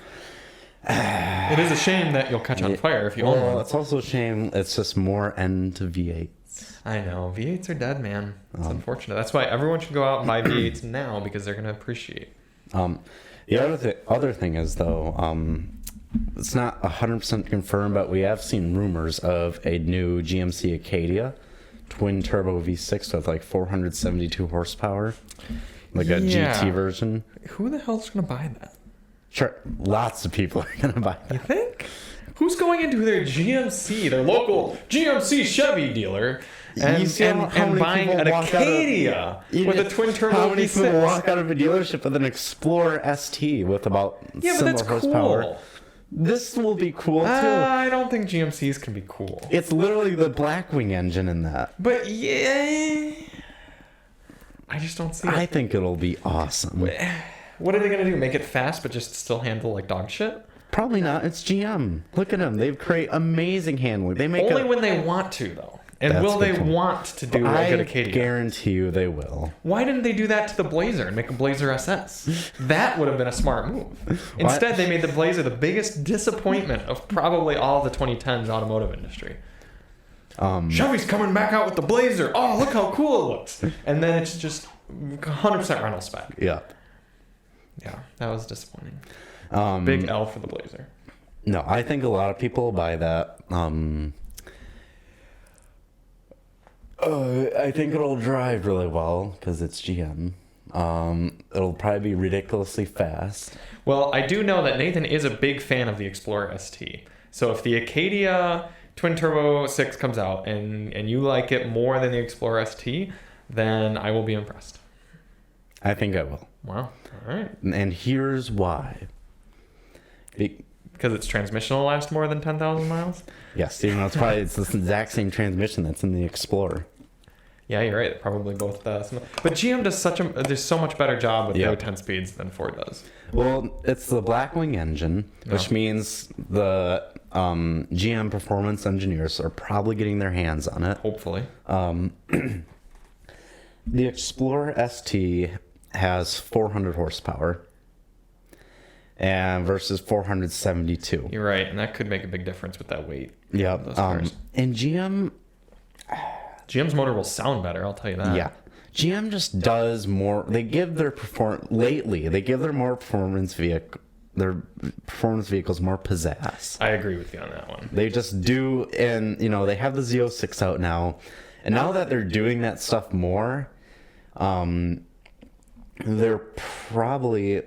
It is a shame that you'll catch on fire if you own one. It's also a shame it's just more end to V8s. I know. V8s are dead, man. It's unfortunate. That's why everyone should go out and buy V8s now, because they're going to appreciate. The other thing is, though, it's not 100% confirmed, but we have seen rumors of a new GMC Cadia twin turbo V6 with like 472 horsepower, like a GT version. Who the hell's going to buy that? Sure, lots of people are going to buy that. You think? Who's going into their GMC, their local GMC Chevy dealer, and buying an Acadia with a twin turbo V6? How many people walk out of a dealership with an Explorer ST with about similar horsepower? Cool. This will be cool too. I don't think GMCs can be cool. It's literally the Blackwing engine in that. But yeah, I just don't see it. I think it'll be awesome. What are they going to do? Make it fast but just still handle like dog shit? Probably not. It's GM. Look at them. They create amazing handling. They make only when they want to, though. And will they want to do a good Acadia? I guarantee you they will. Why didn't they do that to the Blazer and make a Blazer SS? That would have been a smart move. Instead, they made the Blazer the biggest disappointment of probably all the 2010s automotive industry. Chevy's coming back out with the Blazer. Oh, look how cool it looks. And then it's just 100% rental spec. Yeah. Yeah, that was disappointing. Big L for the Blazer. No, I think a lot of people buy that. I think it'll drive really well because it's GM. It'll probably be ridiculously fast. Well, I do know that Nathan is a big fan of the Explorer ST. So if the Acadia Twin Turbo 6 comes out and you like it more than the Explorer ST, then I will be impressed. I think I will. Wow. All right. And here's why. Because its transmission will last more than 10,000 miles? Yes, even though it's the exact same transmission that's in the Explorer. Yeah, you're right. Probably both. But GM does there's so much better job with low 10 speeds than Ford does. Well, it's the Blackwing engine, which means the GM performance engineers are probably getting their hands on it. Hopefully. The Explorer ST has 400 horsepower. And versus 472. You're right, and that could make a big difference with that weight. Yeah. And GM's motor will sound better, I'll tell you that. Yeah. GM just does more. They give their performance vehicles more pizzazz. I agree with you on that one. They just do, and they have the Z06 out now, and now that they're doing that stuff more, they're probably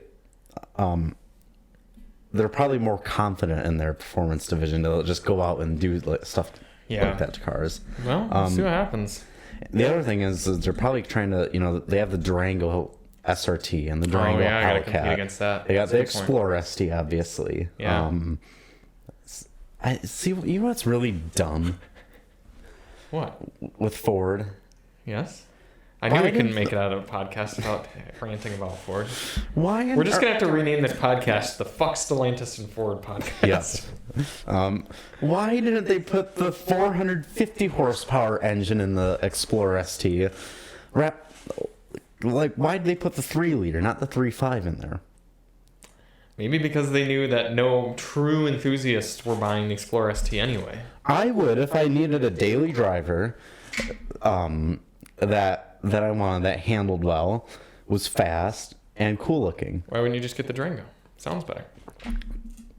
more confident in their performance division. They'll just go out and do stuff like that to cars. Well, we'll see what happens. The other thing is they're probably trying to, they have the Durango SRT and the Durango Hellcat. Against that. They got the Explorer ST, obviously. Yeah. I see. You know what's really dumb? What? With Ford. Yes. I knew we couldn't make it out of a podcast about ranting about Ford. Why? We're just going to have to rename this podcast the Fuck Stellantis and Ford podcast. Yes. Why didn't they put the 450 horsepower engine in the Explorer ST? Why did they put the 3-liter, not the 3.5 in there? Maybe because they knew that no true enthusiasts were buying the Explorer ST anyway. I would if I needed a daily driver that I wanted, that handled well, was fast, and cool looking. Why wouldn't you just get the Durango? Sounds better.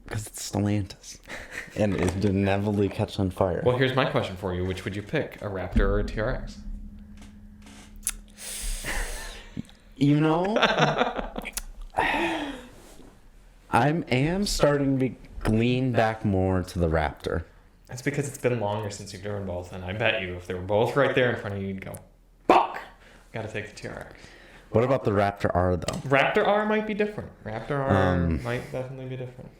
Because it's Stellantis. And it did inevitably catch on fire. Well, here's my question for you. Which would you pick, a Raptor or a TRX? I am starting to lean back more to the Raptor. That's because it's been longer since you've driven both, and I bet you if they were both right there in front of you, you'd go, fuck! Gotta take the TRX. What about the Raptor R, though? Raptor R might be different. Raptor R might definitely be different.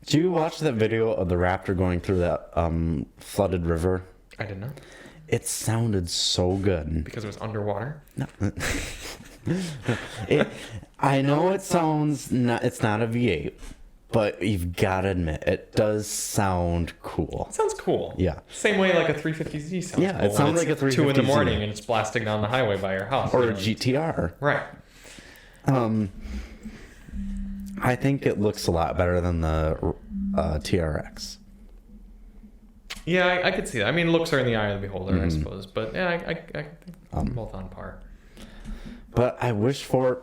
Did you watch that video of the Raptor going through that flooded river? I did not. It sounded so good. Because it was underwater? No. I know it's not a V8, but you've got to admit, it does sound cool. It sounds cool. Yeah. Same way like a 350Z sounds cool. Yeah, it sounds like a 350Z. 2 in the morning and it's blasting down the highway by your house. Or a GTR. Right. I think it looks a lot better than the TRX. Yeah, I could see that. I mean, looks are in the eye of the beholder, I suppose. But yeah, I think both on par. But I wish for...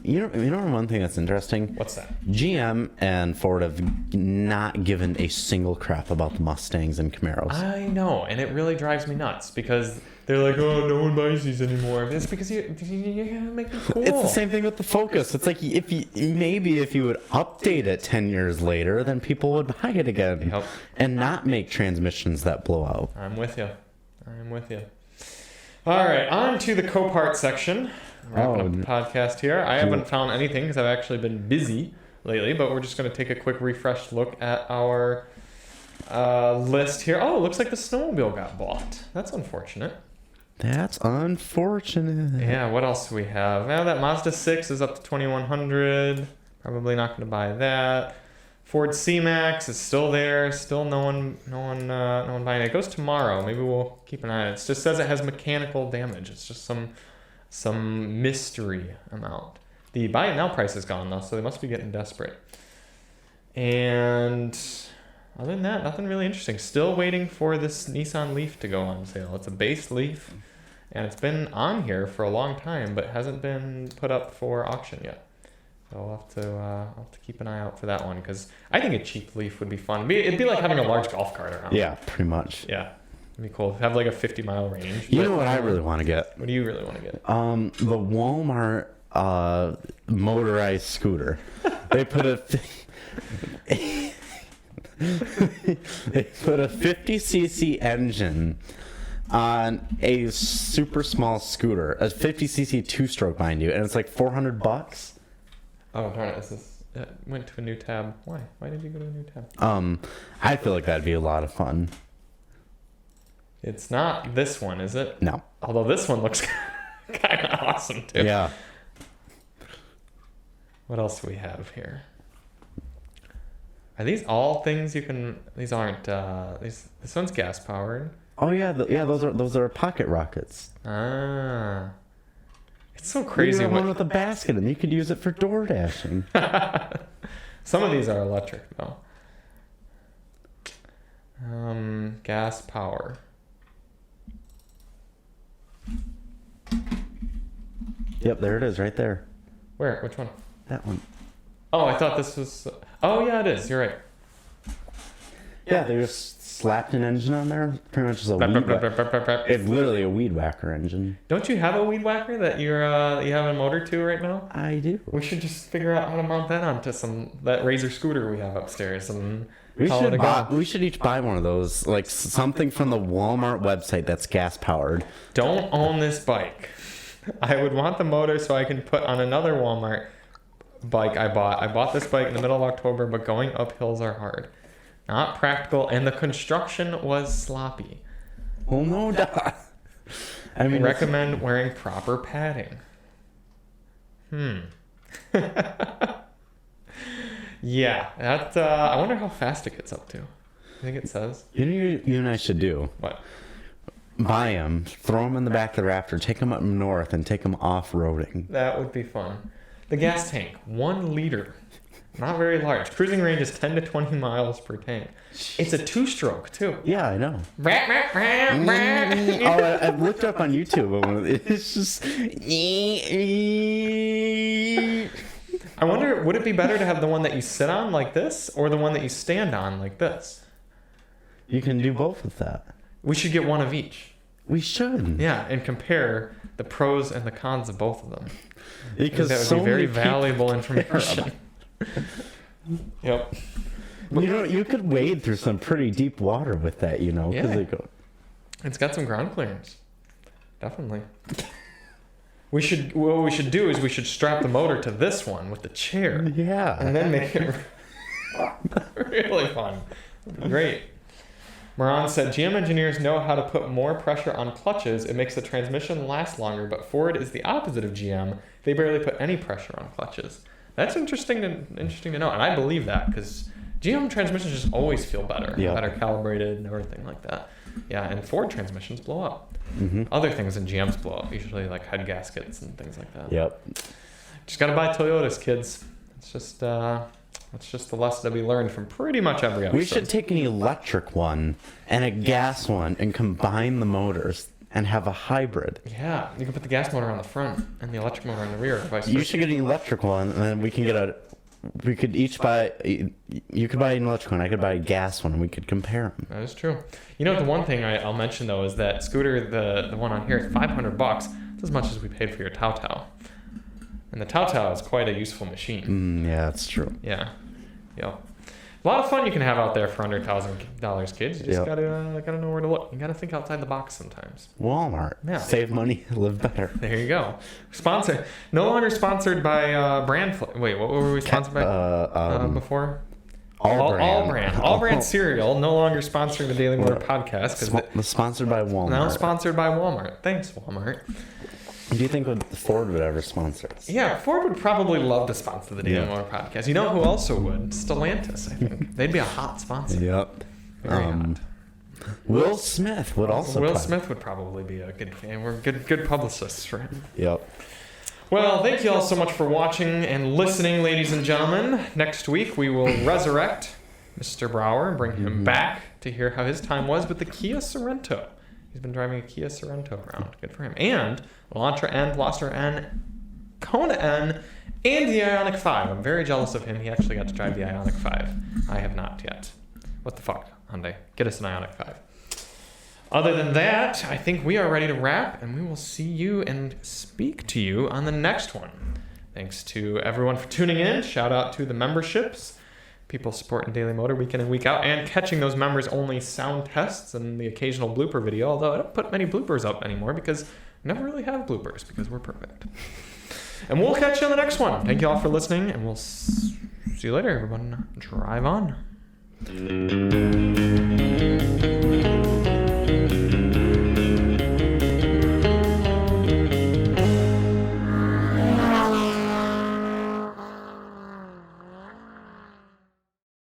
You know one thing that's interesting? What's that? GM and Ford have not given a single crap about the Mustangs and Camaros. I know, and it really drives me nuts because they're like, oh, no one buys these anymore. It's because you gotta make them cool. It's the same thing with the Focus. It's like if you would update it 10 years later, then people would buy it again. Yep. And not make transmissions that blow out. I'm with you. All right, on to the CoParts section. Wrapping up the podcast here. I haven't found anything because I've actually been busy lately, but we're just going to take a quick refresh look at our list here. Oh, it looks like the snowmobile got bought. That's unfortunate. That's unfortunate. Yeah, what else do we have? Well, that Mazda 6 is up to $2,100. Probably not going to buy that. Ford C-Max is still there. Still no one buying it. It goes tomorrow. Maybe we'll keep an eye on it. It just says it has mechanical damage. It's just some mystery amount. The buy it now price is gone though, so they must be getting desperate. And other than that, nothing really interesting. Still waiting for this Nissan Leaf to go on sale. It's a base Leaf, and it's been on here for a long time, but hasn't been put up for auction yet. So I'll have to keep an eye out for that one because I think a cheap Leaf would be fun. It'd be like having a large golf cart around. Yeah, pretty much. Yeah. It'd be cool. Have like a 50-mile range. You know what I really want to get? What do you really want to get? The Walmart motorized scooter. They put a 50cc engine on a super small scooter, a 50cc 2-stroke, mind you, and it's like $400. Oh darn it! It went to a new tab. Why? Why did you go to a new tab? I feel like that'd be a lot of fun. It's not this one, is it? No. Although this one looks kind of awesome too. Yeah. What else do we have here? Are these all things you can? These aren't. This one's gas powered. Oh yeah, those are pocket rockets. Ah. It's so crazy. You one with a basket, and you could use it for door dashing. Some of these are electric though. Gas power. Yep, there it is, right there. Where? Which one? That one. Oh, I thought this was. Oh yeah, it is. You're right. Yeah, they just slapped an engine on there. Pretty much just a weed whacker. It's literally a weed whacker engine. Don't you have a weed whacker that you have a motor to right now? I do. We should just figure out how to mount that onto that Razor scooter we have upstairs and we should each buy one of those, like something from the Walmart website that's gas powered. Don't own this bike. I would want the motor so I can put on another Walmart bike I bought. I bought this bike in the middle of October, but going up hills are hard. Not practical, and the construction was sloppy. Well, no doubt. I mean, recommend wearing proper padding. Yeah, that. I wonder how fast it gets up to. I think it says. You know, you and I should do. What? Buy them, throw them in the back of the Raptor, take them up north, and take them off-roading. That would be fun. The gas tank, 1 liter. Not very large. Cruising range is 10 to 20 miles per tank. It's a 2-stroke, too. Yeah, I know. I looked up on YouTube. It's just... I wonder, would it be better to have the one that you sit on like this or the one that you stand on like this? You can do both with that. We should get one of each. We should. Yeah, and compare the pros and the cons of both of them. Because that would be very valuable information. Yep. You could wade through some pretty deep water with that, Yeah. It's got some ground clearance. Definitely. What we should do is we should strap the motor to this one with the chair. Yeah. And then make it really fun. Great. Moran said, GM engineers know how to put more pressure on clutches. It makes the transmission last longer, but Ford is the opposite of GM. They barely put any pressure on clutches. That's interesting to know, and I believe that because GM transmissions just always feel better, better calibrated and everything like that. Yeah, and Ford transmissions blow up. Mm-hmm. Other things than GMs blow up, usually like head gaskets and things like that. Yep. Just gotta buy Toyotas, kids. It's just the lesson that we learned from pretty much every episode. We should take an electric one and a gas one and combine the motors and have a hybrid. Yeah, you can put the gas motor on the front and the electric motor on the rear. You should get an electric one, and then we could each buy. You could buy an electric one. I could buy a gas one, and we could compare them. That is true. The one thing I'll mention though is that scooter, the one on here, is $500. It's as much as we paid for your Tao Tao. And the Tao Tao is quite a useful machine. Yeah, that's true. Yeah. Yep. A lot of fun you can have out there for under $1,000, kids. You just gotta know where to look. You gotta think outside the box sometimes. Walmart. Yeah. Save money, live better. There you go. No longer sponsored by brand. Wait, what were we sponsored by before? All brand cereal. No longer sponsoring the Daily Motor podcast because sponsored by Walmart. Now sponsored by Walmart. Thanks, Walmart. Do you think Ford would ever sponsor us? Yeah, Ford would probably love to sponsor the Daily Motor podcast. You know who also would? Stellantis, I think. They'd be a hot sponsor. Yep. Very hot. Will Smith would also. Will Smith would probably be a good fan. We're good publicists for him. Yep. Well, thank you all so much for watching and listening, ladies and gentlemen. Next week we will resurrect Mr. Brower and bring him back to hear how his time was with the Kia Sorento. He's been driving a Kia Sorento around. Good for him. And Elantra N, Veloster N, Kona N, and the Ioniq 5. I'm very jealous of him. He actually got to drive the Ioniq 5. I have not yet. What the fuck, Hyundai? Get us an Ioniq 5. Other than that, I think we are ready to wrap, and we will see you and speak to you on the next one. Thanks to everyone for tuning in. Shout out to the memberships, people supporting Daily Motor week in and week out, and catching those members-only sound tests and the occasional blooper video, although I don't put many bloopers up anymore because I never really have bloopers because we're perfect. And we'll catch you on the next one. Thank you all for listening, and we'll see you later, everyone. Drive on.